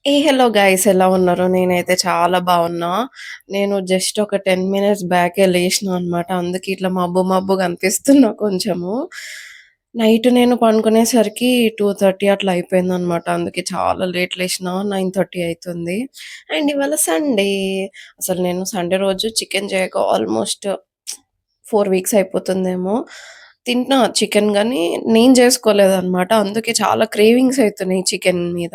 Hello guys, ఎలా ఉన్నారు? నేనైతే చాలా బాగున్నా. నేను జస్ట్ ఒక 10 మినిట్స్ బ్యాకే లేచినా అనమాట. అందుకే ఇట్లా మబ్బు మబ్బుగా అనిపిస్తున్నా కొంచెము. నైట్ నేను పనుకునేసరికి 2:30 అట్లా అయిపోయిందనమాట. అందుకే చాలా లేట్ లేచినా. 9:30 అయితుంది. అండ్ ఇవాళ సండే. అసలు నేను సండే రోజు చికెన్ చేయక ఆల్మోస్ట్ 4 వీక్స్ అయిపోతుందేమో. తింటున్నా చికెన్ గానీ, నేను జేసుకోలేదనమాట. అందుకే చాలా క్రేవింగ్స్ అయితున్నాయి చికెన్ మీద.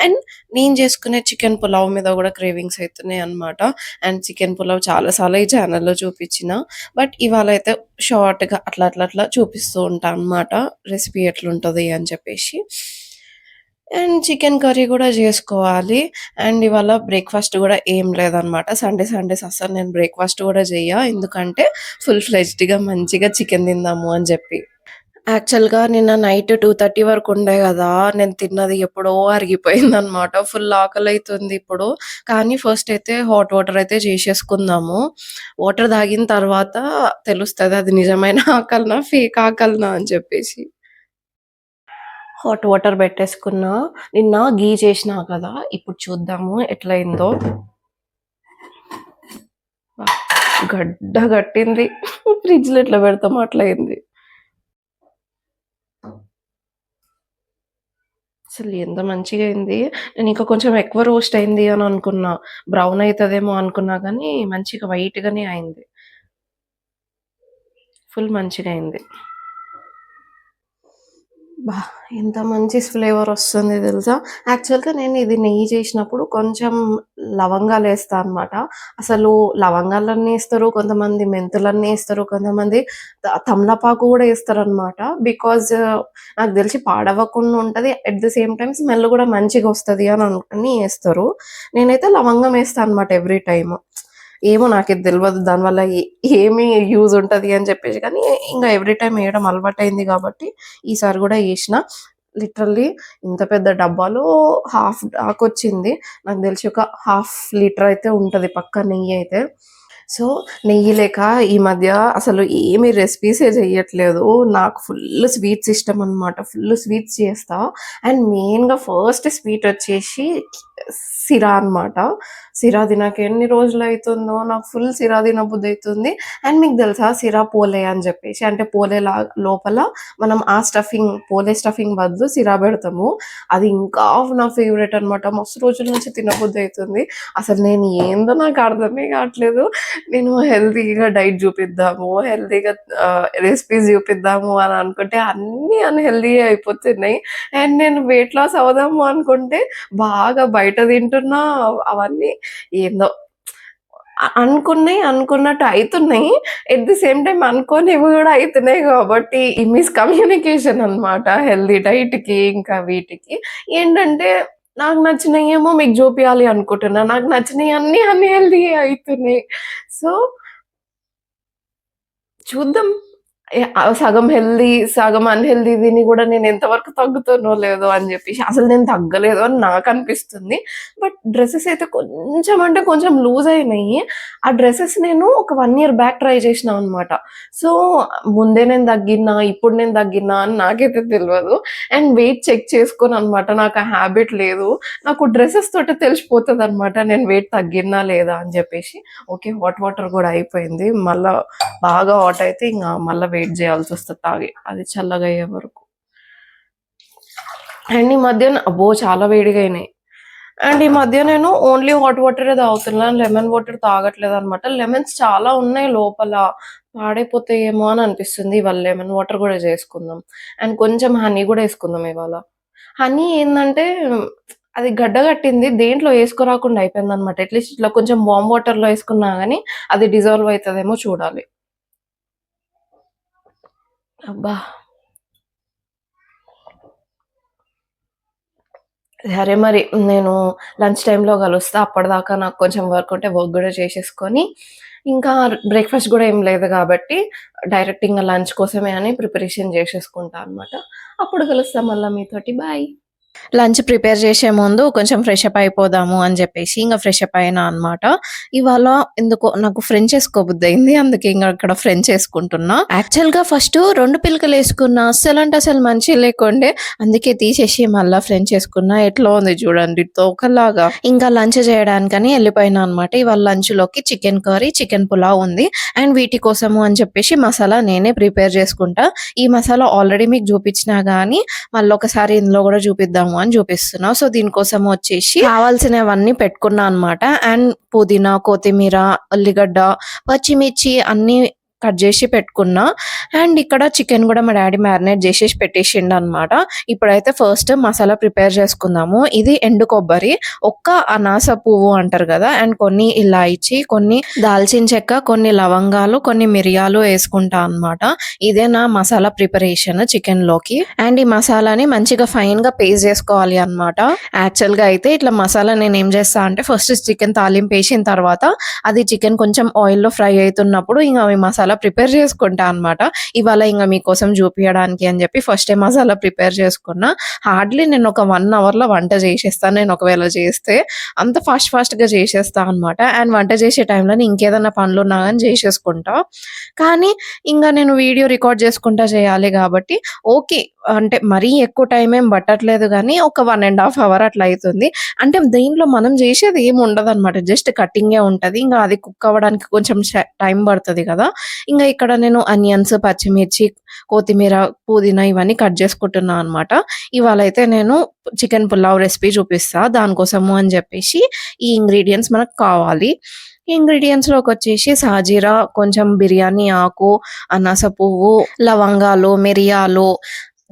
అండ్ నేను చేసుకునే చికెన్ పులావ్ మీద గూడా క్రేవింగ్స్ అయితున్నాయనమాట. అండ్ చికెన్ పులావ్ చాలా సార్లు ఈ ఛానెల్‌లో చూపిచ్చిన. బట్ ఇవాళైతే షార్ట్‌గా అట్లా చూపిస్తూ ఉంటా అనమాట. రెసిపీ ఎట్లుంటది అని చెప్పేసి. అండ్ చికెన్ కర్రీ గూడా జేసుకోవాలి. అండ్ ఇవాళ బ్రేక్‌ఫాస్ట్ గూడా ఏం లేదనమాట. సండేస్ అస్సలు నేను బ్రేక్‌ఫాస్ట్ గూడా జెయ్య. ఎందుకంటే ఫుల్ ఫ్లెడ్జ్డ్‌గా మంచిగా చికెన్ తిందాము అని జెప్పి. యాక్చువల్‌గా నిన్న నైట్ 2:30 వరకు ఉండే గదా! నేను తిన్నది ఎప్పుడో అరిగిపోయిందనమాట. ఫుల్ ఆకలైతుంది ఇప్పుడు. కానీ ఫస్ట్ అయితే హాట్ వాటర్ అయితే చేసేసుకుందాము. వాటర్ తాగిన తర్వాత తెలుస్తది అది నిజమైన ఆకలినా, ఫేక్ ఆకలినా అని చెప్పేసి. హాట్ వాటర్ పెట్టేసుకున్నా. నిన్న ఘీ చేసినా కదా! ఇప్పుడు చూద్దాము ఎట్లయిందో. గడ్డ కట్టింది. ఫ్రిడ్జ్‌లో ఎట్లా పెడతామో అట్లయింది. అసలు ఎంత మంచిగయింది. నేనింకా కొంచెం ఎక్కువ రోస్ట్ అయింది అని అనుకున్నా. బ్రౌన్ అయితదేమో అనుకున్నా గానీ, మంచిగా వైట్‌గానే అయింది. ఫుల్ మంచిగయింది. అబ్బా! ఎంత మంచి ఫ్లేవరొస్తుంది తెలుసా? యాక్చువల్‌గా నేను ఇది నెయ్యి చేసినప్పుడు కొంచెం లవంగాలేస్తా అనమాట. అసలు లవంగాలన్నీ ఏస్తారు, కొంతమంది మెంతులన్నీ ఏస్తారు, కొంతమంది తమలపాకు గూడా ఏస్తారనమాట. బికాజ్ నాకు తెలిసి పాడవ్వకుండా ఉంటది. At the same time smell గూడా మంచిగొస్తది అని ఏస్తారు. నేనైతే లవంగం ఏస్తా అనమాట ఎవ్రీ టైము. ఏమో నాకిది తెలవదు. దానివల్ల ఏమి యూజ్ ఉంటది అని చెప్పేసి కానీ, ఇంగ ఎవ్రీ టైమ్ ఎయడం అలవాటయింది గాబట్టి, ఈసారి గూడా ఏసిన. లిటరల్లీ ఇంత పెద్ద డబ్బాలో హాఫ్ దాకొచ్చింది. నాకు తెలిసి ఒక హాఫ్ లీటర్ అయితే ఉంటది పక్కా నెయ్యయితే. సో, నెయ్యి లేక ఈ మధ్య అసలు ఏమి రెసిపీసే చెయ్యట్లేదు. నాకు ఫుల్ స్వీట్స్ ఇష్టమనమాట. ఫుల్ స్వీట్స్ చేస్తా. అండ్ మెయిన్‌గా ఫస్ట్ స్వీటొచ్చేసి సిరా అనమాట. సిరా తినక ఎన్ని రోజులైతుందో నాకు ఫుల్ సిరా తినబుద్దయితుంది. అండ్ మీకు తెలుసా సిరా పోలే అని జెప్పేసి. అంటే పోలేలా లోపల మనం ఆ పోలే స్టఫింగ్ బదులు సిరా బెడతాము. అది ఇంకా నా ఫేవరెట్ అనమాట. మస్తు రోజుల నుంచి తినబుద్దయితుంది. అసలు నేను ఏందో నాకు అర్థమే గాట్లేదు. నేను హెల్తీగా డైట్ జూపిద్దాము, హెల్తీగా రెసిపీస్ జూపిద్దాము అని అనుకుంటే అన్నీ అన్‌హెల్తీయే అయిపోతున్నాయి. అండ్ నేను వెయిట్ లాస్ అవుదాము అనుకుంటే బాగా బయట తింటున్నా. అవన్నీ ఏందో అనుకున్నట్టు అయితున్నాయి. ఎట్ ది సేమ్ టైమ్ అనుకోనివి గూడా అయితున్నాయి గాబట్టి ఈ మిస్‌కమ్యూనికేషన్ అనమాట హెల్తీ డైట్‌కి ఇంకా వీటికి. ఏంటంటే నాకు నచ్చినయేమో మీకు జూపియాలి అనుకుంటున్నా. నాకు నచ్చినయన్నీ అన్‌హెల్తీయే అయితున్నాయి. సో చూద్దాం. సగం హెల్తీ, సగం అన్‌హెల్తీ తిని గూడా నేను ఎంతవరకు తగ్గుతానో లేదో అని జెప్పేసి. అసలు నేను తగ్గలేదు అని నాకనిపిస్తుంది. బట్ డ్రెసెస్ అయితే కొంచెం అంటే కొంచెం లూజ్ అయినయి. ఆ డ్రెసెస్ నేను ఒక 1 ఇయర్ బ్యాక్ ట్రై చేసినా అనమాట. సో, ముందే నేను తగ్గినా, ఇప్పుడు నేను తగ్గినా అని నాకైతే తెలవదు. అండ్ వెయిట్ చెక్ చేసుకోననమాట. నాకు ఆ హాబిట్ లేదు. నాకు డ్రెసెస్ తోటే తెలిసిపోతదనమాట నేను వెయిట్ తగ్గినా లేదా అని జెప్పేసి. ఓకే. హాట్ వాటర్ గూడా అయిపోయింది. మళ్ళా బాగా హాట్ అయితే ఇంగ మళ్ళా వెయిట్ జేయాల్సొస్తది తాగి. అది చల్లగయ్యే వరకు. అండ్ ఈ మధ్యన అబ్బో! చాలా వేడిగయినాయి. అండ్ ఈ మధ్య నేను ఓన్లీ హాట్ వాటరే తాగుతున్నా. Lemon water తాగట్లేదనమాట. లెమన్స్ చాలా ఉన్నాయి లోపల. పాడైపోతాయేమో అని అనిపిస్తుంది. ఇవాళ లెమన్ వాటర్ గూడా జేసుకుందాం. అండ్ కొంచెం హనీ గూడా యేసుకుందాం ఇవాళ. హనీ ఏందంటే అది గడ్డ కట్టింది. దేంట్లో ఏసుకోరాకుండా అయిపోయిందనమాట. అట్‌లీస్ట్ ఇట్లా కొంచెం వార్మ్ వాటర్‌లో యేసుకున్నా గానీ అది డిజాల్వ్ అయితదేమో చూడాలి. అబ్బా! సరే మరి నేను లంచ్ టైమ్‌లో కలుస్తా. అప్పటిదాకా నాకు కొంచెం వర్క్ ఉంటే వర్క్ గూడా చేసేసుకొని, ఇంకా బ్రేక్‌ఫాస్ట్ గూడా ఏం లేదు గాబట్టి, డైరెక్ట్ ఇంగ లంచ్ కోసమే అని ప్రిపరేషన్ జేసేసుకుంటా అనమాట. అప్పుడు కలుస్తా మళ్ళా మీతోటి. బాయ్. లంచ్ ప్రిపేర్ చేసే ముందు కొంచెం ఫ్రెష్ అప్ అయిపోదాము అని చెప్పేసి ఇంక ఫ్రెష్ అప్ అయినా అనమాట. ఇవాళ ఎందుకో నాకు ఫ్రెంచ్ ఏసుకోబుద్దయింది. అందుకే ఇంగ ఇక్కడ ఫ్రెంచ్ ఏసుకుంటున్నా. యాక్చువల్‌గా ఫస్టు 2 పిలకలేసుకున్నా. అస్సలంటే అసలు మంచిగా లేకుండే. అందుకే తీసేసి మళ్ళా ఫ్రెంచ్ ఏసుకున్నా. ఎట్లా ఉంది చూడండి తోకలాగా. ఇంకా లంచ్ చేయడానికని ఎళ్ళిపోయినా అనమాట. ఇవాళ లంచ్‌లోకి చికెన్ కర్రీ, చికెన్ పులావ్ ఉంది. అండ్ వీటి కోసము అని చెప్పేసి మసాలా నేనే ప్రిపేర్ చేసుకుంటా. ఈ మసాలా ఆల్రెడీ మీకు చూపించినా గానీ మళ్ళొకసారి ఇందులో గూడా చూపిద్దాము అని చూపిస్తున్నా. సో, దీనికోసం వచ్చేసి కావాల్సినవన్నీ పెట్టుకున్నా అనమాట. అండ్ పుదీనా, కొత్తిమీర, ఉల్లిగడ్డ, పచ్చిమిర్చి అన్నీ కట్ జేసి పెట్టుకున్నా. అండ్ ఇక్కడ చికెన్ గూడా మా డ్యాడీ మ్యారినేట్ జేసేసి పెట్టేసిండనమాట. ఇప్పుడైతే ఫస్ట్ మసాలా ప్రిపేర్ చేసుకుందాము. ఇది ఎండు కొబ్బరి, ఒక్క అనాస పువ్వు అంటారు గదా! అండ్ కొన్ని ఇలాయచి, కొన్ని దాల్చిన చెక్క, కొన్ని లవంగాలు, కొన్ని మిరియాలు యేసుకుంటా అనమాట. ఇదే నా మసాలా ప్రిపరేషన్ చికెన్‌లోకి. అండ్ ఈ మసాలాని మంచిగా ఫైన్‌గా పేస్ట్ జేసుకోవాలి అనమాట. యాక్చువల్‌గా అయితే ఇట్లా మసాలా నేనేం జేస్తా అంటే ఫస్ట్ చికెన్ తాలింపేసిన తర్వాత అది చికెన్ కొంచెం ఆయిల్‌లో ఫ్రై అయితున్నప్పుడు ఇంగ ఈ మసాలా ప్రిపేర్ చేసుకుంటా అనమాట. ఇవాళ ఇంగ మీకోసం చూపియడానికి అని జెప్పి ఫస్టే మసాలా ప్రిపేర్ చేసుకున్నా. హార్డ్‌లీ నేను ఒక 1 అవర్‌లో వంట జేసేస్తా నేను ఒకవేళ చేస్తే. అంత ఫాస్ట్‌గా చేసేస్తా అనమాట. అండ్ వంట చేసే టైంలోనే ఇంకేదన్నా పనులున్నా గాని చేసేసుకుంటా. కానీ ఇంగ నేను వీడియో రికార్డ్ చేసుకుంటా చేయాలి గాబట్టి ఓకే. అంటే మరీ ఎక్కువ టైం ఏం పట్టట్లేదు గానీ ఒక 1 ½ అవర్ అట్లా అయితుంది. అంటే దీంట్లో మనం జేసేది ఏమి ఉండదనమాట. జస్ట్ కటింగే ఉంటది. ఇంగ అది కుక్ అవ్వడానికి కొంచెం టైం పడతది గదా! ఇంగ ఇక్కడ నేను ఆనియన్స్, పచ్చిమిర్చి, కొత్తిమీర, పుదీనా ఇవన్నీ కట్ చేసుకుంటున్నా అనమాట. ఇవాళైతే నేను చికెన్ పులావ్ రెసిపీ చూపిస్తా. దానికోసము అని జెప్పేసి ఈ ఇంగ్రీడియెంట్స్ మనకు కావాలి. ఈ ఇంగ్రీడియెంట్స్‌లోకొచ్చేసి సాజీరా, కొంచెం బిర్యానీ ఆకు, అనాస పువ్వు, లవంగాలు, మిరియాలు,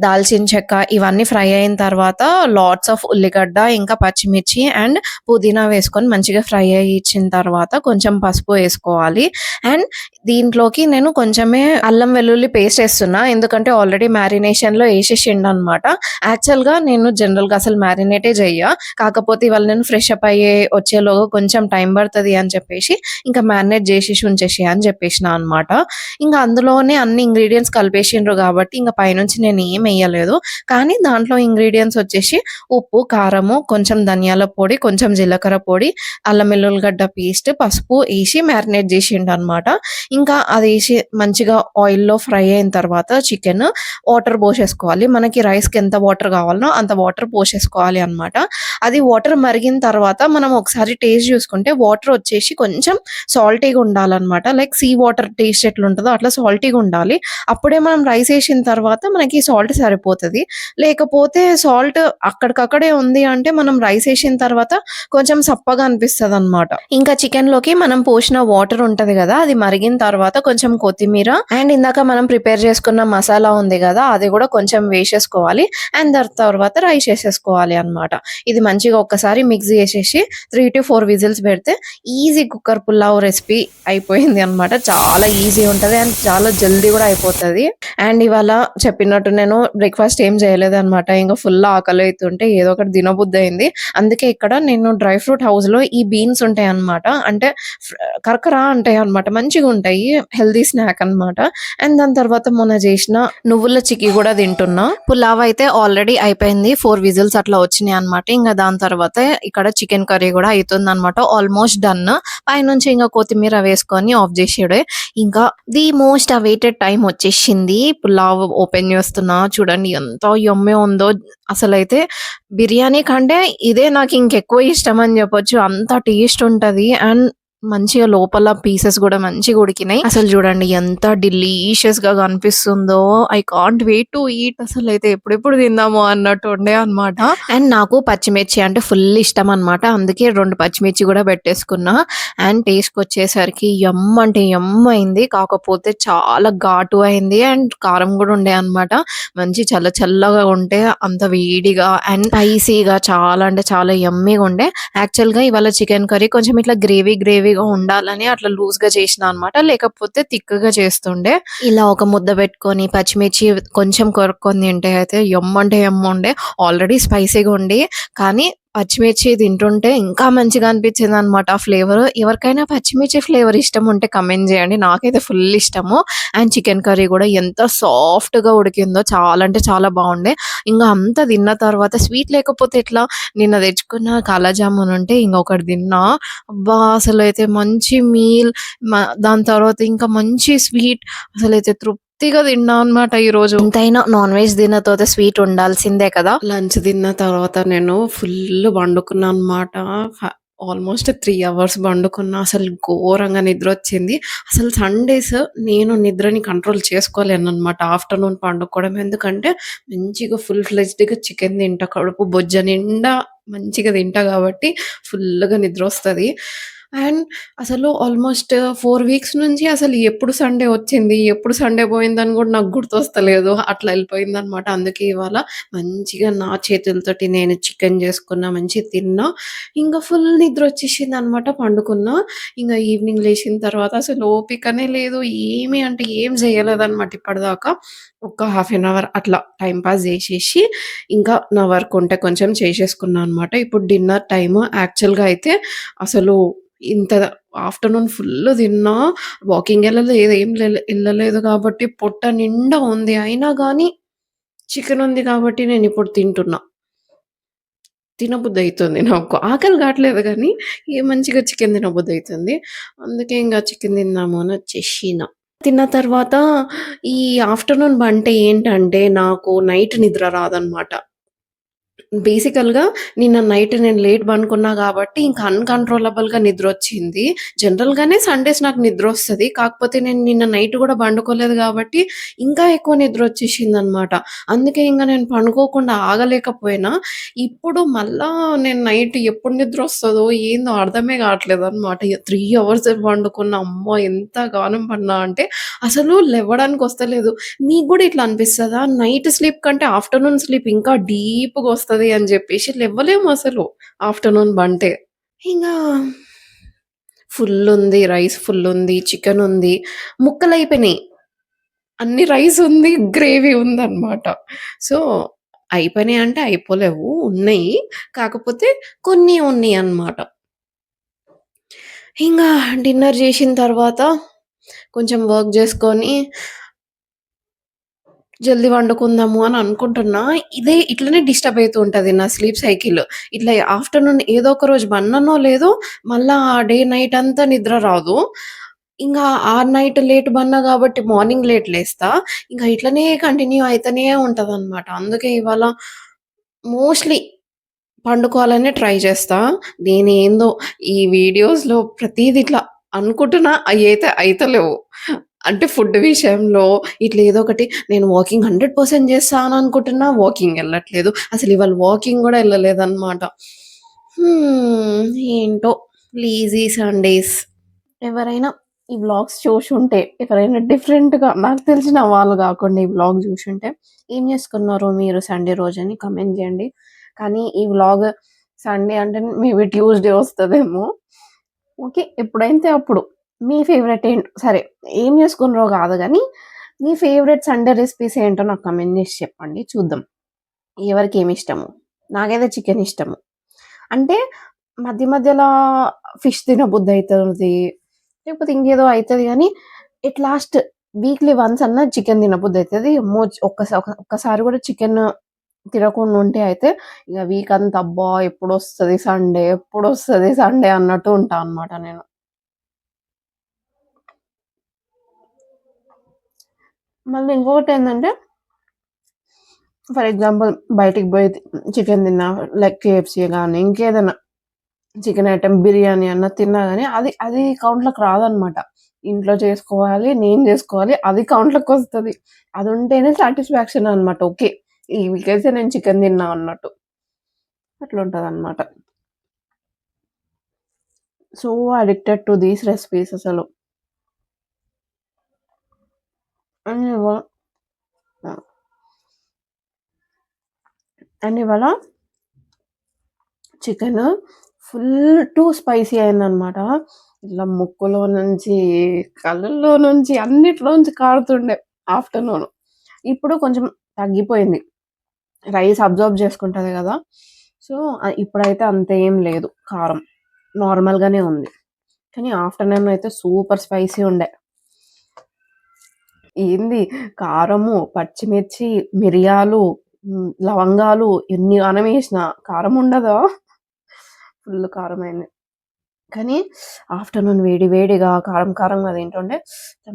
దాల్చిన చెక్క ఇవన్నీ ఫ్రై అయిన తర్వాత లాట్స్ ఆఫ్ ఉల్లిగడ్డ, ఇంకా పచ్చిమిర్చి అండ్ పుదీనా వేసుకొని మంచిగా ఫ్రై అయ్యిచ్చిన తర్వాత కొంచెం పసుపు ఏసుకోవాలి. అండ్ దీంట్లోకి నేను కొంచెమే అల్లం వెల్లుల్లి పేస్ట్ ఏస్తున్నా. ఎందుకంటే ఆల్రెడీ మ్యారినేషన్‌లో ఏసేసిండనమాట. యాక్చువల్‌గా నేను జనరల్‌గా అసలు మ్యారినేటే జెయ్య. కాకపోతే ఇవాళ నేను ఫ్రెష్ అప్ వచ్చేలోగా కొంచెం టైం పడతది అని చెప్పేసి ఇంకా మ్యారినేట్ జేసేసి ఉంచేసేయి అని జెప్పేసినా అనమాట. ఇంగ అందులోనే అన్ని ఇంగ్రీడియెంట్స్ కలిపేసిండ్రు గాబట్టి ఇంగ పైనుంచి నేనేమెయ్యలేదు. కానీ దాంట్లో ఇంగ్రీడియెంట్స్ వచ్చేసి ఉప్పు, కారము, కొంచెం ధనియాల పొడి, కొంచెం జీలకర్ర పొడి, అల్లం వెల్లుల్లిగడ్డ పేస్ట్, పసుపు ఏసి మ్యారినేట్ జేసిండనమాట. ఇంకా అదేసి మంచిగా ఆయిల్‌లో ఫ్రై అయిన తర్వాత చికెను వాటర్ పోసేసుకోవాలి. మనకి రైస్‌కి ఎంత వాటర్ కావాలనో అంత వాటర్ పోసేసుకోవాలి అనమాట. అది వాటర్ మరిగిన తర్వాత మనం ఒకసారి టేస్ట్ చూసుకుంటే వాటర్ వచ్చేసి కొంచెం సాల్టీగా ఉండాలనమాట. లైక్ సీ వాటర్ టేస్ట్ ఎట్లుంటదో అట్లా సాల్టీగా ఉండాలి. అప్పుడే మనం రైస్ ఏసిన తర్వాత మనకి సాల్ట్ సరిపోతది. లేకపోతే సాల్ట్ అక్కడికక్కడే ఉంది అంటే మనం రైస్ ఏసిన తర్వాత కొంచెం సప్పగా అనిపిస్తదనమాట. ఇంకా చికెన్‌లోకి మనం పోసిన వాటర్ ఉంటది గదా! అది మరిగిన తర్వాత కొంచెం కొత్తిమీర అండ్ ఇందాక మనం ప్రిపేర్ చేసుకున్న మసాలా ఉంది గదా! అది గూడా కొంచెం వేసేసుకోవాలి. అండ్ దాని తర్వాత రైస్ ఏసేసుకోవాలి అనమాట. ఇది మంచిగా ఒక్కసారి మిక్స్ జేసేసి 3-4 విజిల్స్ పెడితే ఈజీ కుక్కర్ పులావ్ రెసిపీ అయిపోయింది అనమాట. చాలా ఈజీ ఉంటది. అండ్ చాలా జల్దీ గూడా అయిపోతది. అండ్ ఇవాళ చెప్పినట్టు నేను బ్రేక్‌ఫాస్ట్ ఏం చేయలేదనమాట. ఇంక ఫుల్ ఆకలైతుంటే ఏదో ఒకటి తినబుద్దయింది. అందుకే ఇక్కడ నేను డ్రై ఫ్రూట్ హౌస్‌లో ఈ బీన్స్ ఉంటాయన్నమాట. అంటే కరకర అంటాయన్నమాట. మంచిగుంటాయి. హెల్తీ స్నాక్ అనమాట. అండ్ దాని తర్వాత మొన్న చేసిన నువ్వుల చిక్కీ గూడా తింటున్నా. పులావ్ అయితే ఆల్రెడీ అయిపోయింది. 4 విజిల్స్ అట్లా వచ్చినాయన్నమాట. ఇంగ దాని తర్వాత ఇక్కడ చికెన్ కర్రీ గూడా అయితుందనమాట. Almost done. పైనుంచి ఇంగ కొత్తిమీర వేసుకొని ఆఫ్ జేసేయడే. ఇంకా ది మోస్ట్ అవైటెడ్ టైమ్ వచ్చేసింది. పులావ్ ఓపెన్ చేస్తున్నా. చూడండి ఎంత యమ్మీ ఉందో. అసలైతే బిర్యానీ కంటే ఇదే నాకు ఇంకెక్కువ ఇష్టం అని చెప్పొచ్చు. అంత టేస్ట్ ఉంటది. అండ్ మంచిగా లోపల పీసెస్ గూడా మంచిగా ఉడికినాయి. అసలు చూడండి ఎంత డెలీషియస్‌గా కనిపిస్తుందో. I can't wait to eat. అసలైతే ఎప్పుడెప్పుడు తిందాము అన్నట్టు ఉండే అనమాట. అండ్ నాకు పచ్చిమిర్చి అంటే ఫుల్ ఇష్టం అనమాట. అందుకే 2 పచ్చిమిర్చి గూడా పెట్టేసుకున్నా. అండ్ టేస్ట్‌కొచ్చేసరికి యమ్ అంటే యమ్ అయింది. కాకపోతే చాలా ఘాటు అయింది. అండ్ కారం గూడా ఉండే అనమాట. మంచి చల్ల చల్లగా ఉంటే అంత వేడిగా అండ్ స్పైసీగా చాలా అంటే చాలా యమ్మీగా ఉండే. యాక్చువల్‌గా ఇవాళ చికెన్ కర్రీ కొంచెం ఇట్లా గ్రేవీగా ఉండాలని అట్లా లూజ్‌గా చేసినా అనమాట. లేకపోతే థిక్‌గా చేస్తుండే. ఇలా ఒక ముద్ద పెట్టుకొని పచ్చిమిర్చి కొంచెం కొరుక్కొని తింటే అయితే యమ్ అంటే యమ్ ఉండే. ఆల్రెడీ స్పైసీగా ఉండి కానీ పచ్చిమిర్చి తింటుంటే ఇంకా మంచిగా అనిపించిందనమాట ఆ ఫ్లేవర్. ఎవరికైనా పచ్చిమిర్చి ఫ్లేవర్ ఇష్టం ఉంటే కామెంట్ చేయండి. నాకైతే ఫుల్ ఇష్టము. అండ్ చికెన్ కర్రీ కూడా ఎంత సాఫ్ట్‌గా ఉడికిందో చాలా అంటే చాలా బాగుండే. ఇంగా అంతా తిన్న తర్వాత స్వీట్ లేకపోతే ఎట్లా? నిన్న తెచ్చుకున్న కాలా జామున్ ఉంటే ఇంకొకటి తిన్నా. అబ్బా! అసలైతే మంచి మీల్ దాని తర్వాత ఇంకా మంచి స్వీట్ అసలైతే తృప్తిగా తిన్నా అనమాట ఈరోజు. ఎంతైనా నాన్ వెజ్ తిన్న తర్వాత స్వీట్ ఉండాల్సిందే కదా! లంచ్ తిన్న తర్వాత నేను ఫుల్ పండుకున్నా అనమాట. ఆల్మోస్ట్ 3 అవర్స్ పండుకున్నా. అసలు ఘోరంగా నిద్రొచ్చింది. అసలు సండేస్ నేను నిద్రని కంట్రోల్ చేసుకోలేననమాట. ఆఫ్టర్‌నూన్ పండుకోవడం. ఎందుకంటే మంచిగా ఫుల్ ఫ్లెడ్జ్డ్‌గా చికెన్ తింటా. కడుపు బొజ్జ నిండా మంచిగా తింటా కాబట్టి ఫుల్‌గా నిద్రొస్తది. అండ్ అసలు ఆల్మోస్ట్ 4 వీక్స్ నుంచి అసలు ఎప్పుడు సండే వచ్చింది, ఎప్పుడు సండే పోయిందని గూడా నాకు గుర్తొస్తలేదు. అట్లా ఎళ్ళిపోయిందనమాట. అందుకే ఇవాళ మంచిగా నా చేతులతోటి నేను చికెన్ జేసుకున్నా, మంచిగా తిన్నా. ఇంక ఫుల్ నిద్రొచ్చేసిందనమాట. పండుకున్నా. ఇంగ ఈవినింగ్ లేచిన తర్వాత అసలు ఓపికనే లేదు. ఏమి అంటే ఏం జేయలేదనమాట ఇప్పటిదాకా. ఒక హాఫ్ ఎన్ అవర్ అట్లా టైమ్ పాస్ జేసేసి, ఇంకా నా వర్క్ ఉంటే కొంచెం చేసేసుకున్నా అనమాట. ఇప్పుడు డిన్నర్ టైము. యాక్చువల్‌గా అయితే అసలు ఇంత ఆఫ్టర్‌నూన్ ఫుల్లు తిన్నా. వాకింగ్ ఎళ్ళలేదు. ఏం ఎళ్ళలేదు కాబట్టి పొట్ట నిండా ఉంది. అయినా గానీ చికెన్ ఉంది కాబట్టి నేనిప్పుడు తింటున్నా. తినబుద్దయితుంది నాకు. ఆకలి కాట్లేదు గానీ, మంచిగా చికెన్ తినబుద్దయితుంది. అందుకే ఇంగ చికెన్ తిందాము అని వచ్చేషిన. తిన్న తర్వాత ఈ ఆఫ్టర్‌నూన్ బంటే ఏంటంటే, నాకు నైట్ నిద్ర రాదనమాట. బేసికల్‌గా నిన్న నైట్ నేను లేట్ పనుకున్నా గాబట్టి, ఇంక అన్‌కంట్రోలబుల్‌గా నిద్రొచ్చింది. జనరల్‌గానే సండేస్ నాకు నిద్రొస్తది. కాకపోతే నేను నిన్న నైట్ గూడా పండుకోలేదు గాబట్టి, ఇంకా ఎక్కువ నిద్రొచ్చేసిందనమాట. అందుకే ఇంగ నేను పండుకోకుండా ఆగలేకపోయినా. ఇప్పుడు మళ్ళా నేను నైట్ ఎప్పుడు నిద్రొస్తదో ఏందో అర్థమే గావట్లేదనమాట. 3 అవర్స్ పండుకున్నా. అమ్మో! ఎంత గానం పడినా అంటే, అసలు లెవ్వడానికొస్తలేదు. మీకు గూడా ఇట్లా అనిపిస్తదా? నైట్ స్లీప్ కంటే ఆఫ్టర్‌నూన్ స్లీప్ ఇంకా డీప్‌గొస్తది అని జెప్పేసి లెవ్వలేము అసలు ఆఫ్టర్‌నూన్ బంటే. ఇంగా ఫుల్లుంది. రైస్ ఫుల్లుంది. చికెనుంది. ముక్కలయిపోయినియి. అన్ని రైసుంది. గ్రేవీ ఉందనమాట. సో, అయిపోయినాయి అంటే అయిపోలేవు. ఉన్నాయి. కాకపోతే కొన్ని ఉన్నయనమాట. ఇంగా డిన్నర్ జేసిన తర్వాత కొంచెం వర్క్ జేసుకొని జల్దీ పండుకుందాము అని అనుకుంటున్నా. ఇట్లనే డిస్టర్బ్ అయితూ ఉంటది నా స్లీప్ సైకిల్. ఇట్లా ఆఫ్టర్‌నూన్ ఏదో ఒక రోజు బన్ననో లేదో మళ్ళా డే నైట్ అంతా నిద్ర రాదు. ఇంగా ఆ నైట్ లేట్ బన్నా గాబట్టి మార్నింగ్ లేట్ లేస్తా. ఇంక ఇట్లనే కంటిన్యూ అయితనే ఉంటదనమాట. అందుకే ఇవాళ మోస్ట్‌లీ పండుకోవాలనే ట్రై చేస్తా. నేనేందో ఈ వీడియోస్‌లో ప్రతీది ఇట్లా అనుకుంటున్నా అయ్యయితే అయితలేవు. అంటే ఫుడ్ విషయంలో ఇట్లా ఏదో ఒకటి నేను వాకింగ్ 100% చేస్తా అని అనుకుంటున్నా. వాకింగ్ ఎళ్ళట్లేదు. అసలు ఇవాళ వాకింగ్ గూడా ఎళ్ళలేదనమాట. ఏంటో లేజీ సండేస్. ఎవరైనా ఈ వ్లాగ్స్ చూషుంటే, ఎవరైనా డిఫరెంట్‌గా నాకు తెలిసిన వాళ్ళు గాకుండా ఈ వ్లాగ్ జూషుంటే, ఏం జేసుకున్నారు మీరు సండే రోజని కామెంట్ జేయండి. కానీ ఈ వ్లాగ్ సండే అంటే మేబీ ట్యూస్‌డే వస్తదేమో. ఓకే. ఎప్పుడైతే అప్పుడు మీ ఫేవరెట్ ఏంటో సరే ఏం జేసుకున్నరో గాదు గానీ, మీ ఫేవరెట్ సండే రెసిపీస్ ఏంటో నాకు కామెంట్ జేసి చెప్పండి చూద్దాం. ఎవరికేమిష్టమో. నాకైతే చికెన్ ఇష్టము. అంటే మధ్య మధ్యలా ఫిష్ తినబుద్దయితది. లేకపోతే ఇంకేదో అయితది గానీ, ఎట్ లాస్ట్ వీక్లీ వన్స్ అన్నా చికెన్ తినబుద్దయితది. అమ్మో! ఒక్కసారి గూడా చికెన్ తినకుండా ఉంటే అయితే ఇగ వీకంతా అబ్బా! ఎప్పుడొస్తది సండే అన్నట్టు ఉంటా అనమాట నేను. మళ్ళీ ఇంకొకటేందంటే ఫర్ ఎగ్జాంపుల్ బయటికి పోయి చికెన్ తిన్నా లైక్ కేఎఫ్‌సీ గానీ, ఇంకేదన్నా చికెన్ ఐటెమ్ బిర్యానీ అన్నా తిన్నా గానీ అది అది కౌంట్‌లోకి రాదనమాట. ఇంట్లో చేసుకోవాలి, నేను జేసుకోవాలి అది కౌంట్‌లోకొస్తది. అదుంటేనే సాటిస్ఫాక్షన్ అనమాట. ఓకే. ఈ వీకయితే నేను చికెన్ తిన్నా అన్నట్టు. అట్లుంటదనమాట. So addicted to these recipes అసలు. అండ్ ఇవా ఆ! అండ్ ఇవాళ చికెను ఫుల్ టూ స్పైసీ అయిందనమాట. ఇట్లా ముక్కులో నుంచి, కళ్ళల్లో నుంచి అన్నిట్లోంచి కారుతుండే ఆఫ్టర్‌నూన్. ఇప్పుడు కొంచెం తగ్గిపోయింది. రైస్ అబ్జార్బ్ జేసుకుంటది గదా! సో, ఇప్పుడైతే అంతేం లేదు కారం. నార్మల్‌గానే ఉంది. కానీ ఆఫ్టర్‌నూన్ అయితే సూపర్ స్పైసీ ఉండే. ఏంది కారము, పచ్చిమిర్చి, మిరియాలు, లవంగాలు ఎన్ని గానమేసినా కారం ఉండదా? ఫుల్ కారమైంది. కానీ ఆఫ్టర్‌నూన్ వేడి వేడిగా కారం కారంగా తింటుంటే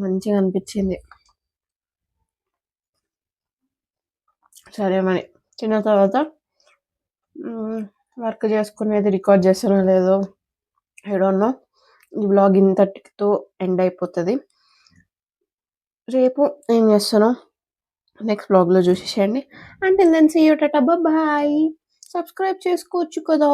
మంచిగా అనిపిచ్చింది. సరే మరి తిన్న తర్వాత వర్క్ చేసుకునేది రికార్డ్ చేస్తానో లేదో ఐ డోంట్ నో. ఈ వ్లాగ్ ఇంతటితో ఎండ్ అయిపోతది. రేపు ఏం చేస్తానో నెక్స్ట్ వ్లాగ్‌లో చూసేసేయండి. Until then see you tata bye. Subscribe చేసుకోవచ్చు కదా!